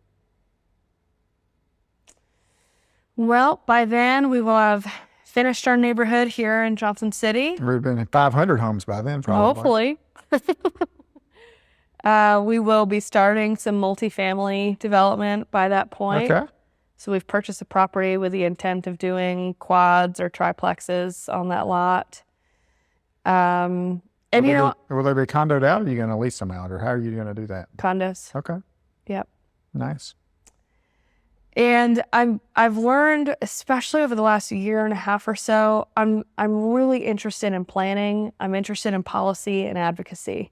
Well, by then we will have finished our neighborhood here in Johnson City. We've been in 500 homes by then, probably. Hopefully. We will be starting some multifamily development by that point. Okay. So we've purchased a property with the intent of doing quads or triplexes on that lot. And will they be condoed out, or are you going to lease them out, or how are you going to do that? Condos. Okay. Yep. Nice. And I've learned, especially over the last year and a half or so, I'm really interested in planning. I'm interested in policy and advocacy.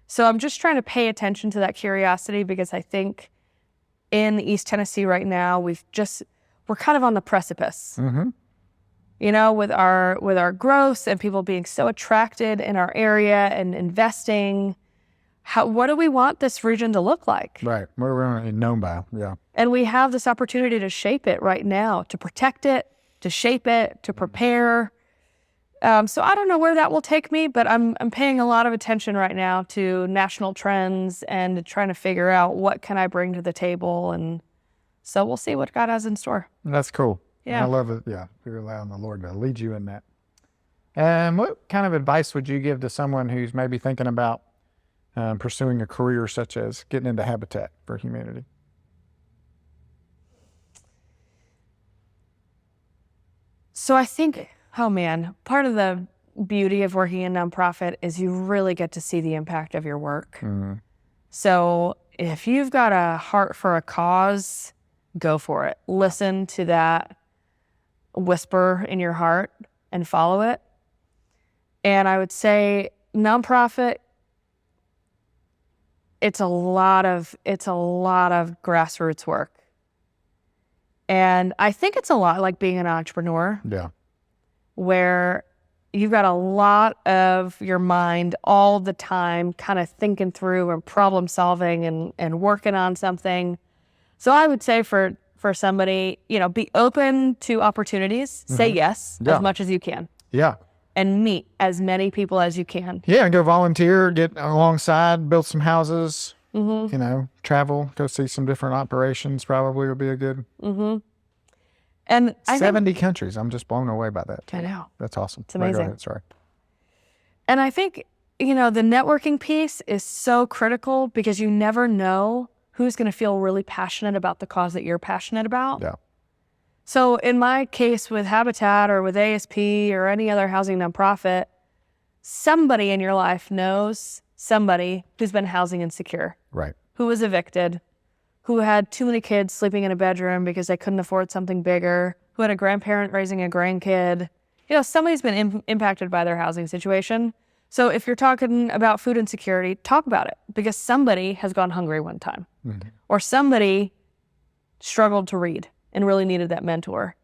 So I'm just trying to pay attention to that curiosity, because I think in East Tennessee right now, we're kind of on the precipice. Mm-hmm. With our growth and people being so attracted in our area and investing. What do we want this region to look like? Right. We're known by. Yeah. And we have this opportunity to shape it right now, to protect it, to shape it, to prepare. So I don't know where that will take me, but I'm paying a lot of attention right now to national trends and trying to figure out what can I bring to the table. And so we'll see what God has in store. That's cool. Yeah. I love it. Yeah. You're allowing the Lord to lead you in that. And what kind of advice would you give to someone who's maybe thinking about pursuing a career such as getting into Habitat for Humanity? So I think, part of the beauty of working in nonprofit is you really get to see the impact of your work. Mm-hmm. So if you've got a heart for a cause, go for it. Listen to that whisper in your heart and follow it. And I would say nonprofit, it's a lot of grassroots work. And I think it's a lot like being an entrepreneur. Yeah. Where you've got a lot of your mind all the time kind of thinking through and problem solving and working on something. So I would say for somebody, be open to opportunities, say yes as much as you can. Yeah. And meet as many people as you can. Yeah, and go volunteer, get alongside, build some houses, travel, go see some different operations probably would be a good. Mm-hmm. And 70 countries. I'm just blown away by that. I know. That's awesome. It's amazing. Go ahead, sorry. And I think, the networking piece is so critical, because you never know who's going to feel really passionate about the cause that you're passionate about. Yeah. So in my case with Habitat or with ASP or any other housing nonprofit, somebody in your life knows somebody who's been housing insecure. Right. Who was evicted, who had too many kids sleeping in a bedroom because they couldn't afford something bigger, who had a grandparent raising a grandkid. Somebody's been impacted by their housing situation. So if you're talking about food insecurity, talk about it, because somebody has gone hungry one time, or somebody struggled to read and really needed that mentor.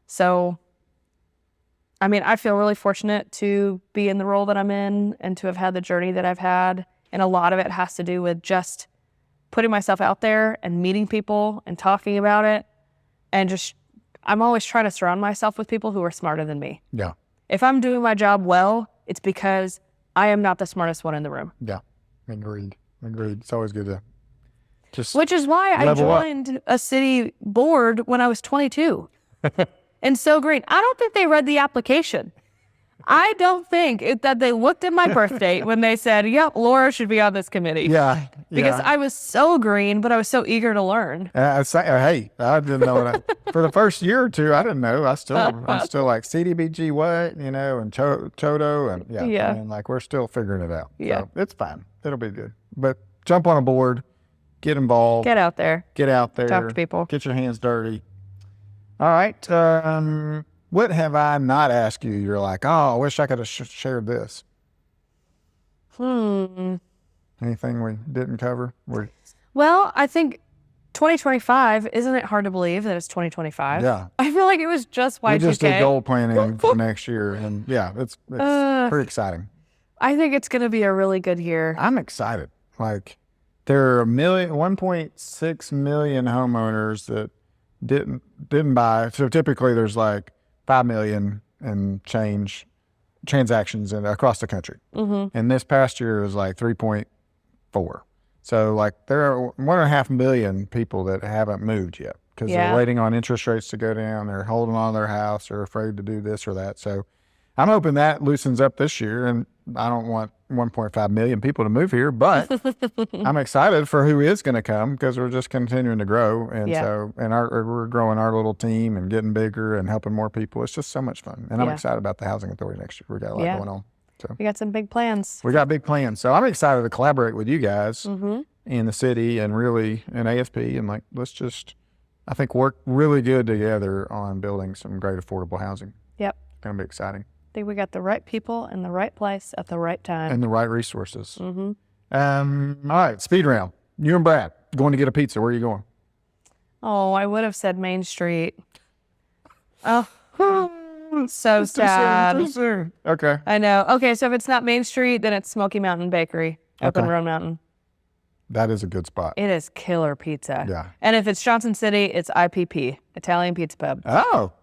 So, I feel really fortunate to be in the role that I'm in and to have had the journey that I've had. And a lot of it has to do with just putting myself out there and meeting people and talking about it. And I'm always trying to surround myself with people who are smarter than me. Yeah. If I'm doing my job well, it's because I am not the smartest one in the room. Yeah. Agreed. It's always good to just Which is why I joined a city board when I was 22. And so great. I don't think they read the application. I don't think that they looked at my birth date when they said, yep, Laura should be on this committee. Yeah. Because I was so green, but I was so eager to learn. Hey, I didn't know for the first year or two, I didn't know. I'm still like CDBG what, and Toto and and we're still figuring it out. Yeah. So it's fine. It'll be good. But jump on a board, get involved. Get out there. Talk to people. Get your hands dirty. All right. What have I not asked you? You're like, I wish I could have shared this. Anything we didn't cover? Well, I think 2025, isn't it hard to believe that it's 2025? Yeah. I feel like it was just Y2K. We just did goal planning for next year, and it's pretty exciting. I think it's going to be a really good year. I'm excited. Like, there are 1.6 million homeowners that didn't buy. So typically there's like 5 million and change transactions across the country. And this past year was like 3.4. So like there are 1.5 million people that haven't moved yet because they're waiting on interest rates to go down. They're holding on to their house. They're afraid to do this or that. So I'm hoping that loosens up this year. And I don't want 1.5 million people to move here, but I'm excited for who is going to come because we're just continuing to grow. And we're growing our little team and getting bigger and helping more people. It's just so much fun. And I'm excited about the housing authority next year. We got a lot going on. So we got some big plans. We got big plans. So I'm excited to collaborate with you guys in the city and really in ASP and like, let's just, I think, work really good together on building some great affordable housing. Yep. It's going to be exciting. I think we got the right people in the right place at the right time. And the right resources. All right, speed round. You and Brad going to get a pizza. Where are you going? Oh, I would have said Main Street. Oh, so Too sad. soon, too soon. Okay. I know. Okay, so if it's not Main Street, then it's Smoky Mountain Bakery up in Roan Mountain. That is a good spot. It is killer pizza. Yeah. And if it's Johnson City, it's IPP, Italian Pizza Pub. Oh.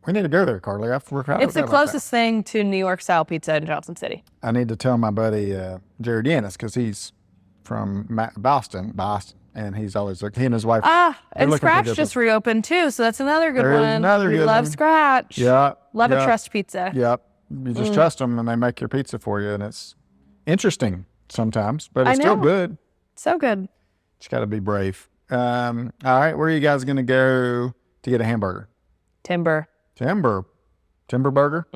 We need to go there, Carly. It's the closest thing to New York style pizza in Johnson City. I need to tell my buddy Jared Yanis because he's from Boston, and he's always like he and his wife. And Scratch just reopened too, so that's another good one. We love Scratch. Yeah, love a trust pizza. Yep, you just trust them, and they make your pizza for you, and it's interesting sometimes, but it's still good. So good. Just got to be brave. All right, where are you guys going to go to get a hamburger? Timber Burger.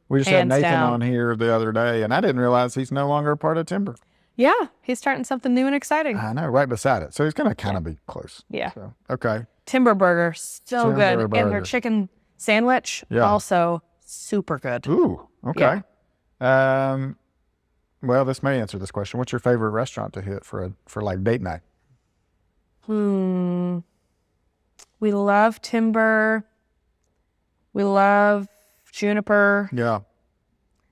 We just had Nathan down on here the other day, and I didn't realize he's no longer a part of Timber. Yeah, he's starting something new and exciting. I know, right beside it. So he's going to kind of be close. Yeah. So, okay. Timber Burger, so Timber good. Burger. And their chicken sandwich, also super good. Ooh, okay. Well, this may answer this question. What's your favorite restaurant to hit for like date night? We love Timber. We love Juniper. Yeah.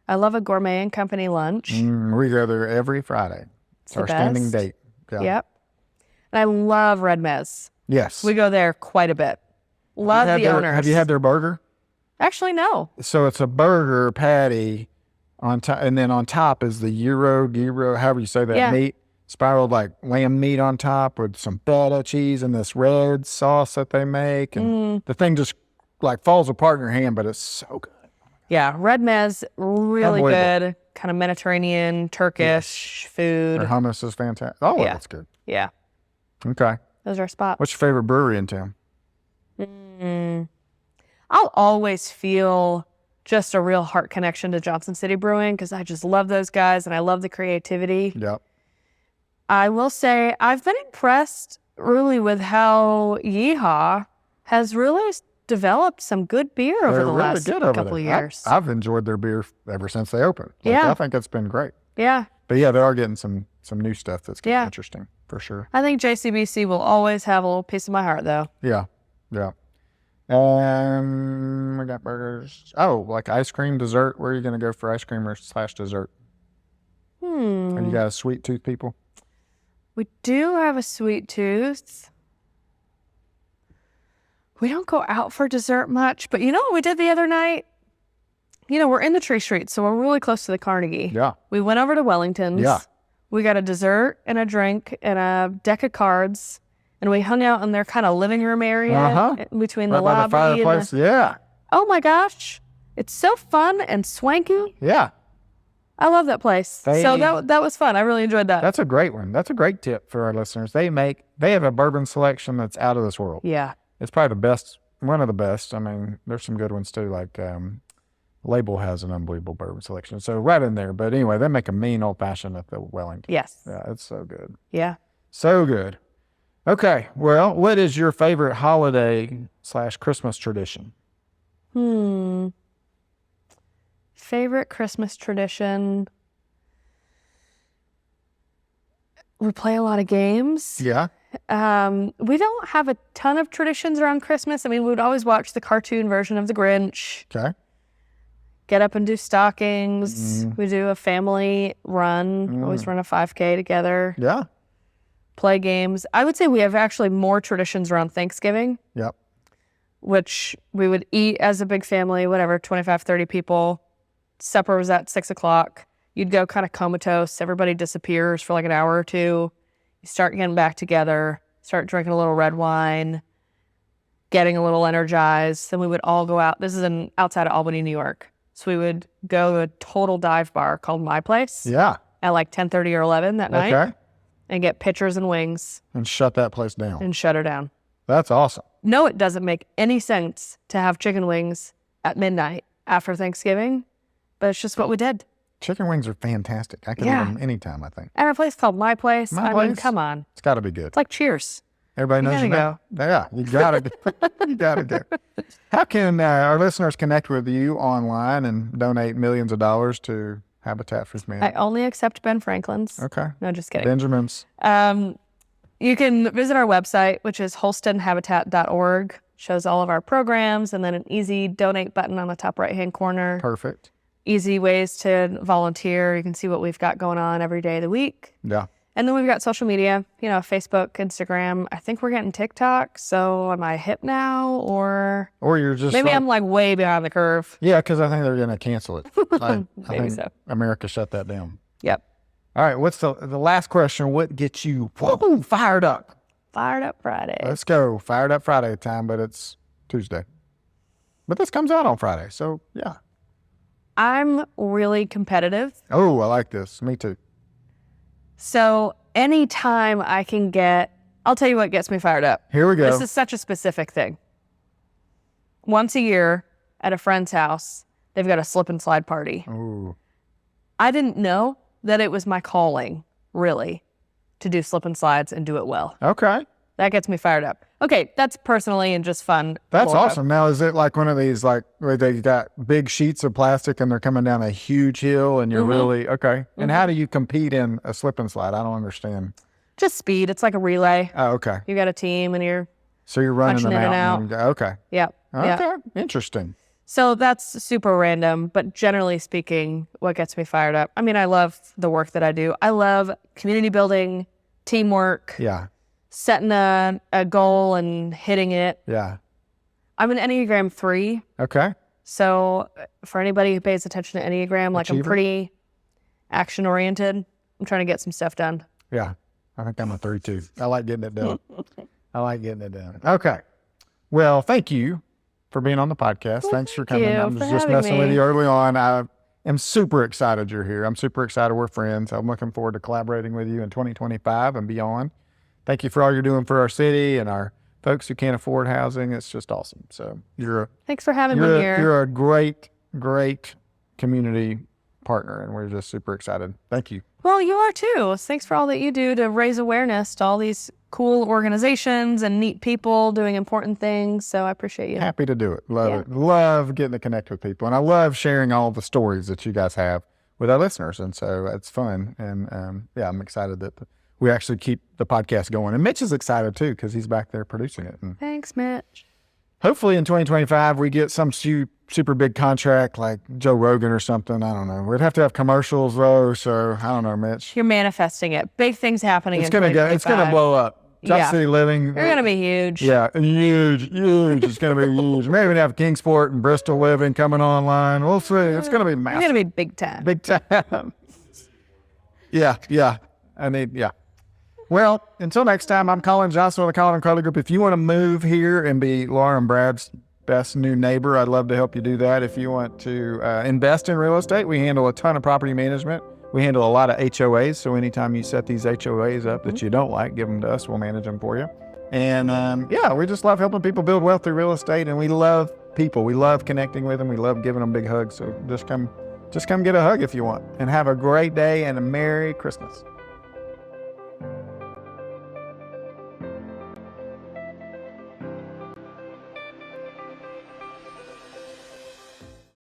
I love a Gourmet and Company lunch. We go there every Friday. It's our standing date. Yeah. Yep. And I love Red Mez. Yes. We go there quite a bit. Love the owners. Have you had their burger? Actually, no. So it's a burger patty on top, and then on top is the gyro, however you say that, meat, spiraled like lamb meat on top with some feta cheese and this red sauce that they make. And the thing just like falls apart in your hand, but it's so good. Yeah, Red Mez, really good, kind of Mediterranean, Turkish food. Their hummus is fantastic. Oh, that's good. Yeah. Okay. Those are our spots. What's your favorite brewery in town? I'll always feel just a real heart connection to Johnson City Brewing because I just love those guys and I love the creativity. Yep. I will say I've been impressed really with how Yeehaw has really developed some good beer over the last couple of years. I've enjoyed their beer ever since they opened. I think it's been great. Yeah. But they are getting some new stuff that's getting interesting for sure. I think JCBC will always have a little piece of my heart though. Yeah. Yeah. We got burgers. Oh, like ice cream, dessert. Where are you going to go for ice cream or / dessert? Are you guys sweet tooth people? We do have a sweet tooth. We don't go out for dessert much, but you know what we did the other night? You know, we're in the Tree Street, so we're really close to the Carnegie. Yeah. We went over to Wellington's. Yeah. We got a dessert and a drink and a deck of cards, and we hung out in their kind of living room area between the lobby by the fireplace. Oh my gosh. It's so fun and swanky. Yeah. I love that place. So that was fun. I really enjoyed that. That's a great one. That's a great tip for our listeners. They have a bourbon selection that's out of this world. Yeah. It's probably the best, one of the best. I mean, there's some good ones too, like Label has an unbelievable bourbon selection. So right in there. But anyway, they make a mean old fashioned at the Wellington. Yes. Yeah, it's so good. Yeah. So good. Okay. Well, what is your favorite holiday / Christmas tradition? Favorite Christmas tradition? We play a lot of games. Yeah. We don't have a ton of traditions around Christmas. I mean, we would always watch the cartoon version of The Grinch. Okay. Get up and do stockings. We do a family run. Always run a 5K together. Yeah. play games. I would say we have actually more traditions around Thanksgiving, Yep. which we would eat as a big family, whatever, 25, 30 people. Supper was at 6 o'clock. You'd go kind of comatose. Everybody disappears for like an hour or two. You start getting back together, start drinking a little red wine, getting a little energized. Then we would all go out. This is outside of Albany, New York. So we would go to a total dive bar called My Place Yeah. at like 10:30 or 11 that night. Okay. And get pitchers and wings And shut that place down. and shut her down. That's awesome. No, it doesn't make any sense to have chicken wings at midnight after Thanksgiving, but it's just what we did. Chicken wings are fantastic. I can eat Yeah. them anytime, I think. At a place called My Place. My I mean, Place? come on. It's got to be good. It's like Cheers. Everybody knows gotta your name. Yeah, you got to you got to go. How can our listeners connect with you online and donate millions of dollars to Habitat for I Humanity? only accept Ben Franklin's. Okay. No, just kidding. Benjamin's. You can visit our website, which is holstonhabitat.org. Shows all of our programs, and then an easy donate button on the top right-hand corner. Perfect. Easy ways to volunteer. You can see what we've got going on every day of the week. Yeah. And then we've got social media, Facebook, Instagram. I think we're getting TikTok. So am I hip now, or Or you're just maybe like, I'm like way behind the curve? yeah, because I think they're going to cancel it. I Maybe think so. America shut that down. Yep. All right. What's the last question? What gets you fired up? Fired up Friday. Let's go. Fired up Friday time, but it's Tuesday. But this comes out on Friday. So, yeah. I'm really competitive. Oh, I like this. Me too. So anytime I can I'll tell you what gets me fired up. Here we go. This is such a specific thing. Once a year at a friend's house, they've got a slip and slide party. Ooh. I didn't know that it was my calling, really, to do slip and slides and do it well. Okay. That gets me fired up. Okay, that's personally and just fun. That's Laura. awesome. Now, is it like one of these, like, where they got big sheets of plastic and they're coming down a huge hill and you're really, okay. And how do you compete in a slip and slide? I don't understand. Just speed. It's like a relay. Oh, okay. You got a team and you're, So you're running punching them in and out. out. And okay. yep. Okay. Yep. Interesting. So that's super random, but generally speaking, what gets me fired up? I mean, I love the work that I do. I love community building, teamwork, Yeah. setting a goal and hitting it. Yeah. I'm an Enneagram 3. Okay. So for anybody who pays attention to Enneagram, like Achiever? I'm pretty action oriented. I'm trying to get some stuff done. Yeah. I think I'm a 3 too. I like getting it done. I like getting it done. Okay. Well, thank you for being on the podcast. Well, Thanks for thank coming. you I for was just having messing with me. you early on. I am super excited you're here. I'm super excited we're friends. I'm looking forward to collaborating with you in 2025 and beyond. Thank you for all you're doing for our city and our folks who can't afford housing. It's just awesome. So Thanks for having me here. you're a great, great community partner, and we're just super excited. Thank you. Well, you are too. Thanks for all that you do to raise awareness to all these cool organizations and neat people doing important things. So I appreciate you. Happy to do it. Love it. Love getting to connect with people. And I love sharing all the stories that you guys have with our listeners. And so it's fun. And I'm excited that we actually keep the podcast going. And Mitch is excited too, because he's back there producing it. And Thanks, Mitch. hopefully in 2025, we get some super big contract like Joe Rogan or something. I don't know. We'd have to have commercials though. So I don't know, Mitch. You're manifesting it. Big things happening It's in going to go. It's going to 2025. blow up. Top Yeah. City Living. You're going to be huge. Yeah, huge. It's going to be huge. Maybe even have Kingsport and Bristol Living coming online. We'll see. It's going to be You're massive. going to be big time. Big time. Yeah. Well, until next time, I'm Colin Johnson with the Colin and Carly Group. If you want to move here and be Laura and Brad's best new neighbor, I'd love to help you do that. If you want to invest in real estate, we handle a ton of property management. We handle a lot of HOAs, so anytime you set these HOAs up that you don't like, give them to us. We'll manage them for you. And we just love helping people build wealth through real estate, and we love people. We love connecting with them. We love giving them big hugs. So just come get a hug if you want. And have a great day and a Merry Christmas.